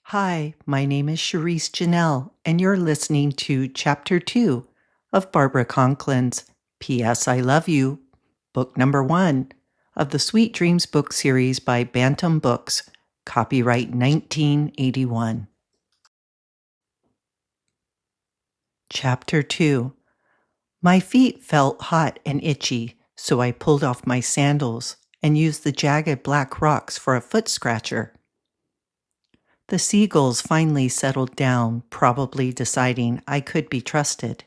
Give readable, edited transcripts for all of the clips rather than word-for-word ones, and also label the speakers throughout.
Speaker 1: Hi, my name is Charisse Janelle, and you're listening to Chapter 2 of Barbara Conklin's P.S. I Love You, book number 1 of the Sweet Dreams book series by Bantam Books, copyright 1981. Chapter 2. My feet felt hot and itchy, so I pulled off my sandals and used the jagged black rocks for a foot scratcher. The seagulls finally settled down, probably deciding I could be trusted.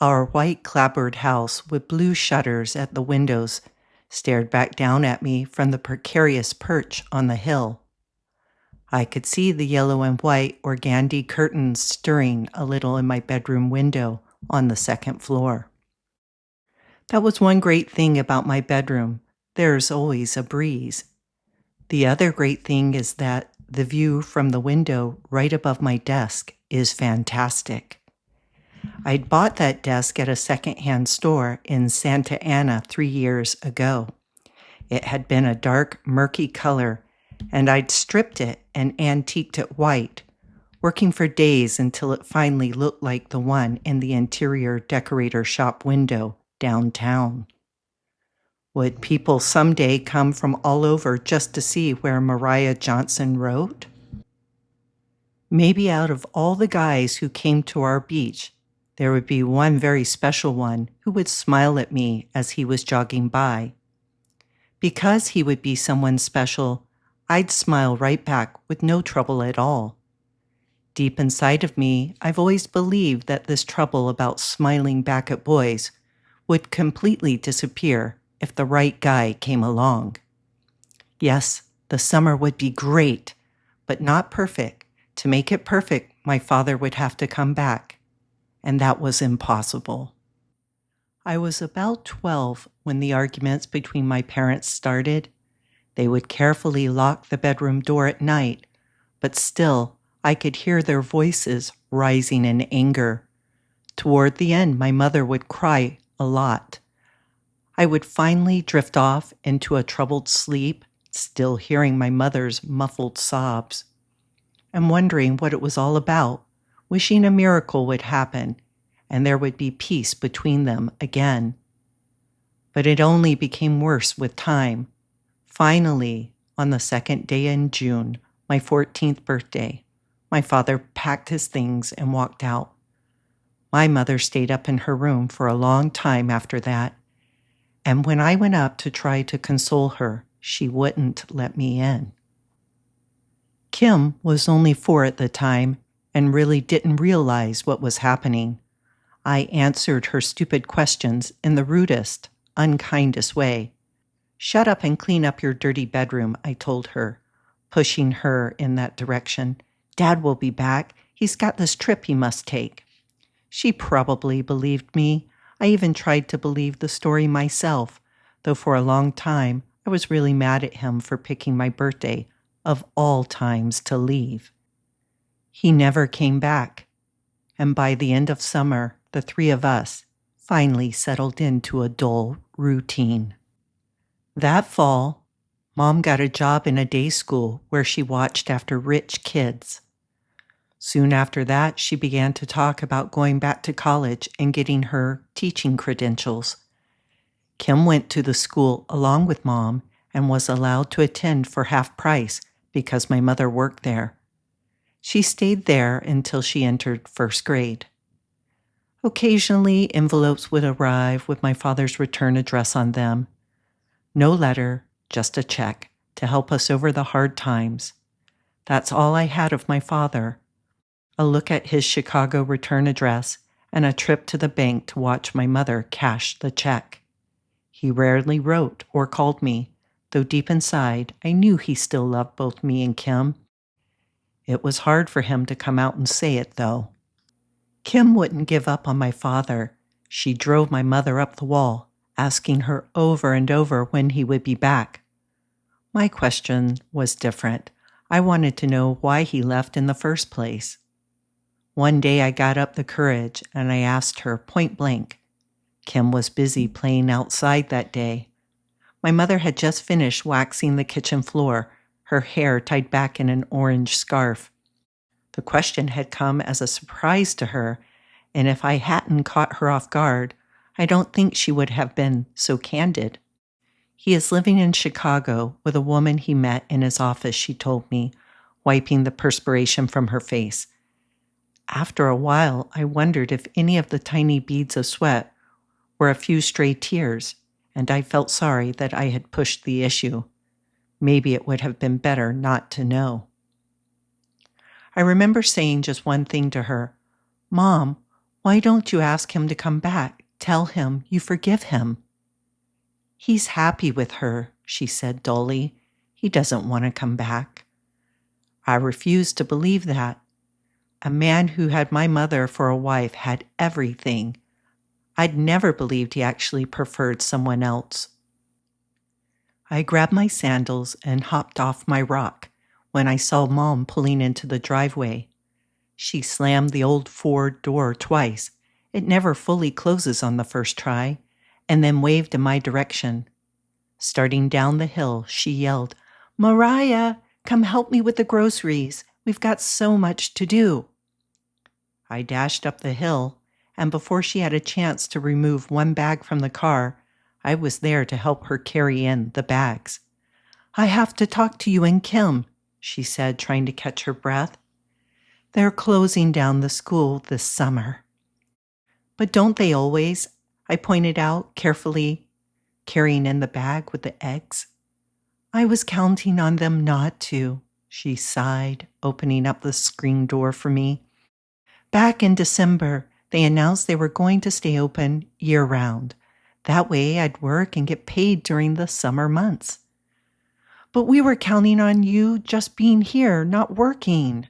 Speaker 1: Our white clapboard house with blue shutters at the windows stared back down at me from the precarious perch on the hill. I could see the yellow and white organdy curtains stirring a little in my bedroom window on the second floor. That was one great thing about my bedroom. There's always a breeze. The other great thing is that the view from the window right above my desk is fantastic. I'd bought that desk at a secondhand store in Santa Ana 3 years ago. It had been a dark, murky color, and I'd stripped it and antiqued it white, working for days until it finally looked like the one in the interior decorator shop window downtown. Would people someday come from all over just to see where Mariah Johnson wrote? Maybe out of all the guys who came to our beach, there would be one very special one who would smile at me as he was jogging by. Because he would be someone special, I'd smile right back with no trouble at all. Deep inside of me, I've always believed that this trouble about smiling back at boys would completely disappear if the right guy came along. Yes, the summer would be great, but not perfect. To make it perfect, my father would have to come back, and that was impossible. I was about 12 when the arguments between my parents started. They would carefully lock the bedroom door at night, but still I could hear their voices rising in anger. Toward the end, my mother would cry a lot. I would finally drift off into a troubled sleep, still hearing my mother's muffled sobs, and wondering what it was all about, wishing a miracle would happen and there would be peace between them again. But it only became worse with time. Finally, on the second day in June, my 14th birthday, my father packed his things and walked out. My mother stayed up in her room for a long time after that, and when I went up to try to console her, she wouldn't let me in. Kim was only 4 at the time and really didn't realize what was happening. I answered her stupid questions in the rudest, unkindest way. "Shut up and clean up your dirty bedroom," I told her, pushing her in that direction. "Dad will be back. He's got this trip he must take." She probably believed me. I even tried to believe the story myself, though for a long time I was really mad at him for picking my birthday, of all times, to leave. He never came back, and by the end of summer, the 3 of us finally settled into a dull routine. That fall, Mom got a job in a day school where she watched after rich kids. Soon after that, she began to talk about going back to college and getting her teaching credentials. Kim went to the school along with Mom and was allowed to attend for half price because my mother worked there. She stayed there until she entered first grade. Occasionally, envelopes would arrive with my father's return address on them. No letter, just a check to help us over the hard times. That's all I had of my father. A look at his Chicago return address, and a trip to the bank to watch my mother cash the check. He rarely wrote or called me, though deep inside I knew he still loved both me and Kim. It was hard for him to come out and say it, though. Kim wouldn't give up on my father. She drove my mother up the wall, asking her over and over when he would be back. My question was different. I wanted to know why he left in the first place. One day I got up the courage and I asked her point blank. Kim was busy playing outside that day. My mother had just finished waxing the kitchen floor. her hair tied back in an orange scarf. The question had come as a surprise to her, and if I hadn't caught her off guard, I don't think she would have been so candid. He is living in Chicago with a woman he met in his office, she told me, wiping the perspiration from her face. After a while, I wondered if any of the tiny beads of sweat were a few stray tears, and I felt sorry that I had pushed the issue. Maybe it would have been better not to know. I remember saying just one thing to her. Mom, why don't you ask him to come back? Tell him you forgive him. He's happy with her, she said dully. He doesn't want to come back. I refused to believe that. A man who had my mother for a wife had everything. I'd never believed he actually preferred someone else. I grabbed my sandals and hopped off my rock when I saw Mom pulling into the driveway. She slammed the old Ford door twice. It never fully closes on the first try, and then waved in my direction. Starting down the hill, she yelled, Mariah, come help me with the groceries. We've got so much to do. I dashed up the hill, and before she had a chance to remove one bag from the car, I was there to help her carry in the bags. I have to talk to you and Kim, she said, trying to catch her breath. They're closing down the school this summer. But don't they always? I pointed out, carefully carrying in the bag with the eggs. I was counting on them not to, she sighed, opening up the screen door for me. Back in December, they announced they were going to stay open year-round. That way I'd work and get paid during the summer months. But we were counting on you just being here, not working.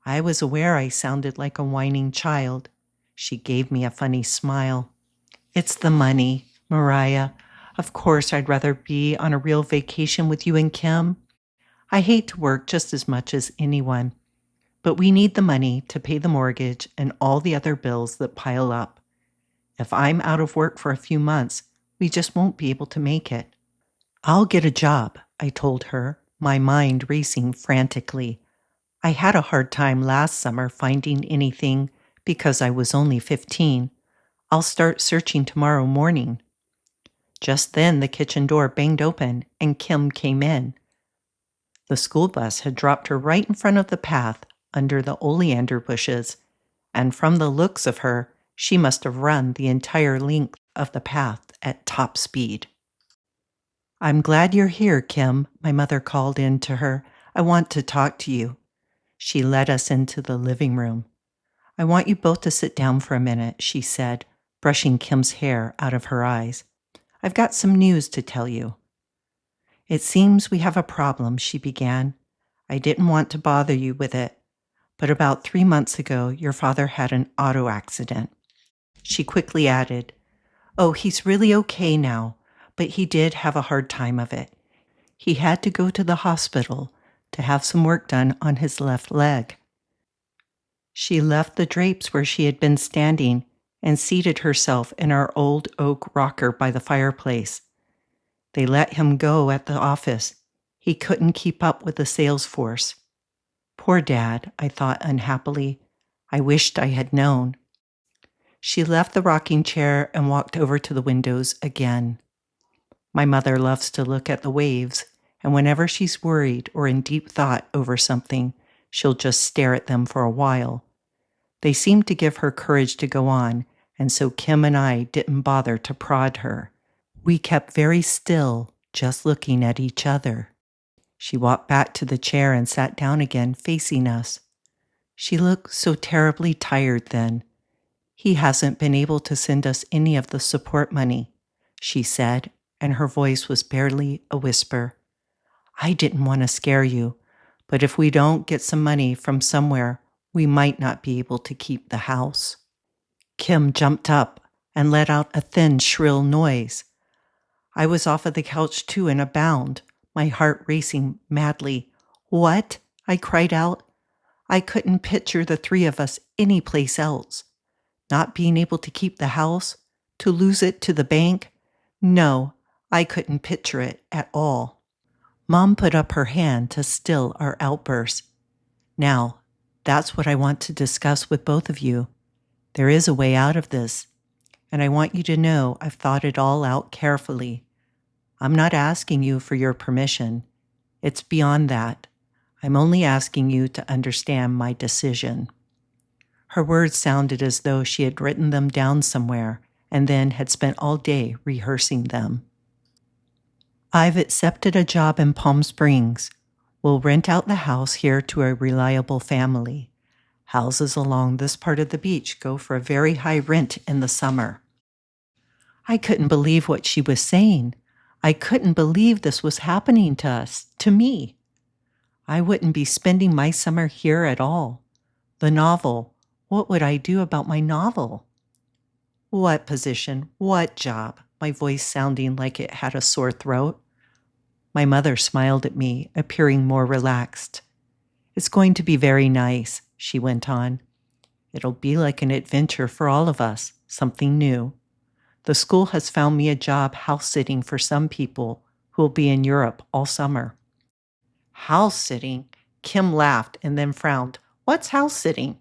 Speaker 1: I was aware I sounded like a whining child. She gave me a funny smile. It's the money, Mariah. Of course I'd rather be on a real vacation with you and Kim. I hate to work just as much as anyone, but we need the money to pay the mortgage and all the other bills that pile up. If I'm out of work for a few months, we just won't be able to make it. I'll get a job, I told her, my mind racing frantically. I had a hard time last summer finding anything because I was only 15. I'll start searching tomorrow morning. Just then the kitchen door banged open and Kim came in. The school bus had dropped her right in front of the path under the oleander bushes, and from the looks of her, she must have run the entire length of the path at top speed. I'm glad you're here, Kim, my mother called in to her. I want to talk to you. She led us into the living room. I want you both to sit down for a minute, she said, brushing Kim's hair out of her eyes. I've got some news to tell you. It seems we have a problem, she began. I didn't want to bother you with it, but about 3 months ago, your father had an auto accident. She quickly added, Oh, he's really okay now, but he did have a hard time of it. He had to go to the hospital to have some work done on his left leg. She left the drapes where she had been standing and seated herself in our old oak rocker by the fireplace. They let him go at the office. He couldn't keep up with the sales force. Poor Dad, I thought unhappily. I wished I had known. She left the rocking chair and walked over to the windows again. My mother loves to look at the waves, and whenever she's worried or in deep thought over something, she'll just stare at them for a while. They seemed to give her courage to go on, and so Kim and I didn't bother to prod her. We kept very still, just looking at each other. She walked back to the chair and sat down again, facing us. She looked so terribly tired then. He hasn't been able to send us any of the support money, she said, and her voice was barely a whisper. I didn't want to scare you, but if we don't get some money from somewhere, we might not be able to keep the house. Kim jumped up and let out a thin, shrill noise. I was off of the couch too in a bound, my heart racing madly. What? I cried out. I couldn't picture the three of us anyplace else. Not being able to keep the house, to lose it to the bank. No, I couldn't picture it at all. Mom put up her hand to still our outbursts. Now, that's what I want to discuss with both of you. There is a way out of this, and I want you to know I've thought it all out carefully. I'm not asking you for your permission. It's beyond that. I'm only asking you to understand my decision. Her words sounded as though she had written them down somewhere and then had spent all day rehearsing them. I've accepted a job in Palm Springs. We'll rent out the house here to a reliable family. Houses along this part of the beach go for a very high rent in the summer. I couldn't believe what she was saying. I couldn't believe this was happening to us, to me. I wouldn't be spending my summer here at all. The novel, what would I do about my novel? What position? What job? My voice sounding like it had a sore throat. My mother smiled at me, appearing more relaxed. It's going to be very nice, she went on. It'll be like an adventure for all of us, something new. The school has found me a job house-sitting for some people who will be in Europe all summer. House-sitting? Kim laughed and then frowned. What's house-sitting?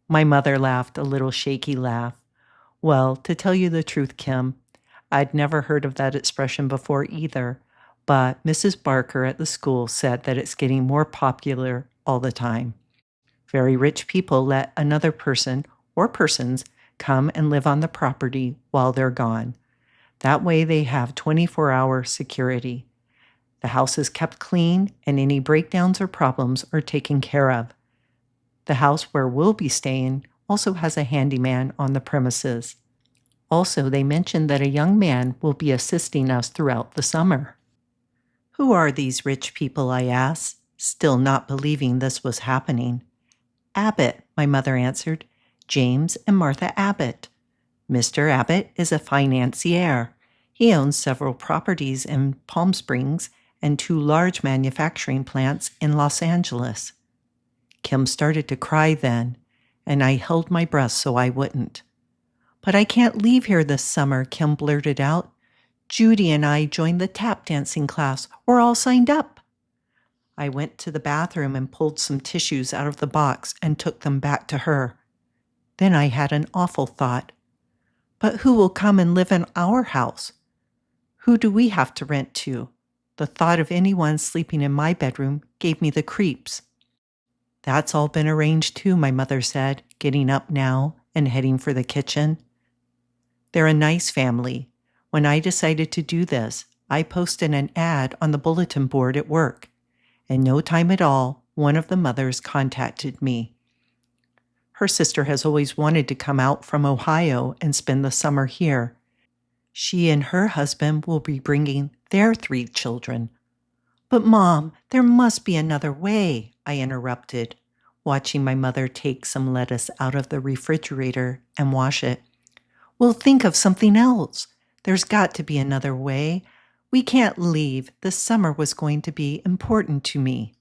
Speaker 1: My mother laughed a little shaky laugh. Well, to tell you the truth, Kim, I'd never heard of that expression before either, but Mrs. Barker at the school said that it's getting more popular all the time. Very rich people let another person or persons come and live on the property while they're gone. That way they have 24-hour security. The house is kept clean and any breakdowns or problems are taken care of. The house where we'll be staying also has a handyman on the premises. Also, they mentioned that a young man will be assisting us throughout the summer. Who are these rich people, I asked, still not believing this was happening. Abbott, my mother answered. James and Martha Abbott. Mr. Abbott is a financier. He owns several properties in Palm Springs and 2 large manufacturing plants in Los Angeles. Kim started to cry then, and I held my breath so I wouldn't. But I can't leave here this summer, Kim blurted out. Judy and I joined the tap dancing class. We're all signed up. I went to the bathroom and pulled some tissues out of the box and took them back to her. Then I had an awful thought. But who will come and live in our house? Who do we have to rent to? The thought of anyone sleeping in my bedroom gave me the creeps. That's all been arranged too, my mother said, getting up now and heading for the kitchen. They're a nice family. When I decided to do this, I posted an ad on the bulletin board at work. In no time at all, one of the mothers contacted me. Her sister has always wanted to come out from Ohio and spend the summer here. She and her husband will be bringing their 3 children. But Mom, there must be another way, I interrupted, watching my mother take some lettuce out of the refrigerator and wash it. We'll think of something else. There's got to be another way. We can't leave. This summer was going to be important to me.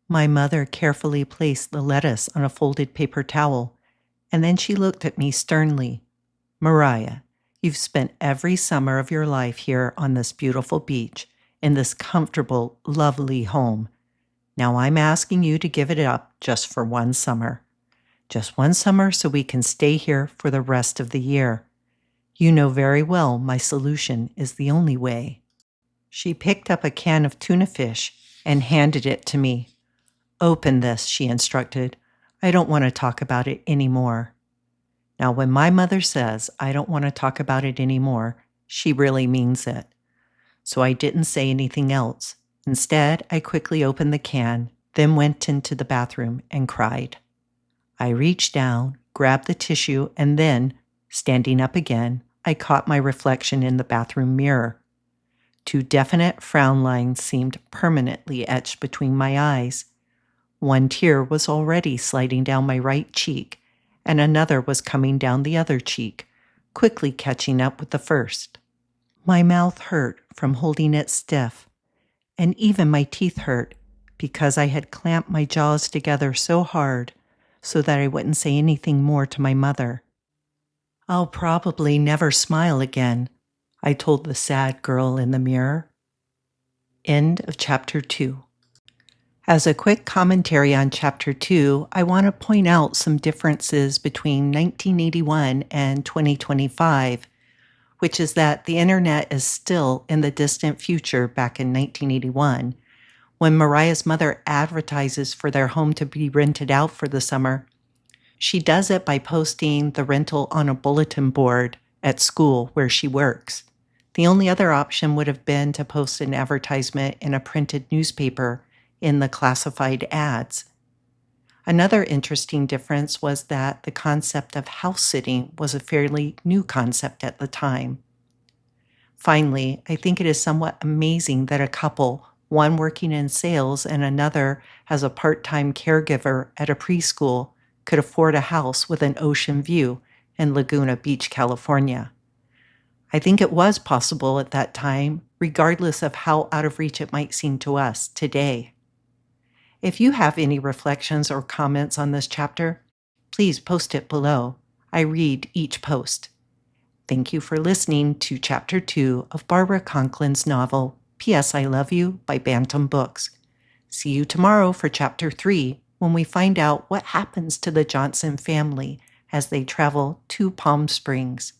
Speaker 1: My mother carefully placed the lettuce on a folded paper towel, and then she looked at me sternly. Mariah, you've spent every summer of your life here on this beautiful beach, in this comfortable, lovely home. Now I'm asking you to give it up just for one summer. Just one summer so we can stay here for the rest of the year. You know very well my solution is the only way. She picked up a can of tuna fish and handed it to me. Open this, she instructed. I don't want to talk about it anymore. Now, when my mother says I don't want to talk about it anymore, she really means it. So I didn't say anything else. Instead, I quickly opened the can, then went into the bathroom and cried. I reached down, grabbed the tissue, and then, standing up again, I caught my reflection in the bathroom mirror. 2 definite frown lines seemed permanently etched between my eyes. One tear was already sliding down my right cheek, and another was coming down the other cheek, quickly catching up with the first. My mouth hurt from holding it stiff, and even my teeth hurt because I had clamped my jaws together so hard so that I wouldn't say anything more to my mother. I'll probably never smile again, I told the sad girl in the mirror. End of Chapter 2. As a quick commentary on Chapter 2, I want to point out some differences between 1981 and 2025, which is that the internet is still in the distant future back in 1981. When Mariah's mother advertises for their home to be rented out for the summer, she does it by posting the rental on a bulletin board at school where she works. The only other option would have been to post an advertisement in a printed newspaper in the classified ads. Another interesting difference was that the concept of house sitting was a fairly new concept at the time. Finally, I think it is somewhat amazing that a couple, one working in sales and another as a part-time caregiver at a preschool, could afford a house with an ocean view in Laguna Beach, California. I think it was possible at that time, regardless of how out of reach it might seem to us today. If you have any reflections or comments on this chapter, please post it below. I read each post. Thank you for listening to Chapter 2 of Barbara Conklin's novel, P.S. I Love You by Bantam Books. See you tomorrow for Chapter 3, when we find out what happens to the Johnson family as they travel to Palm Springs.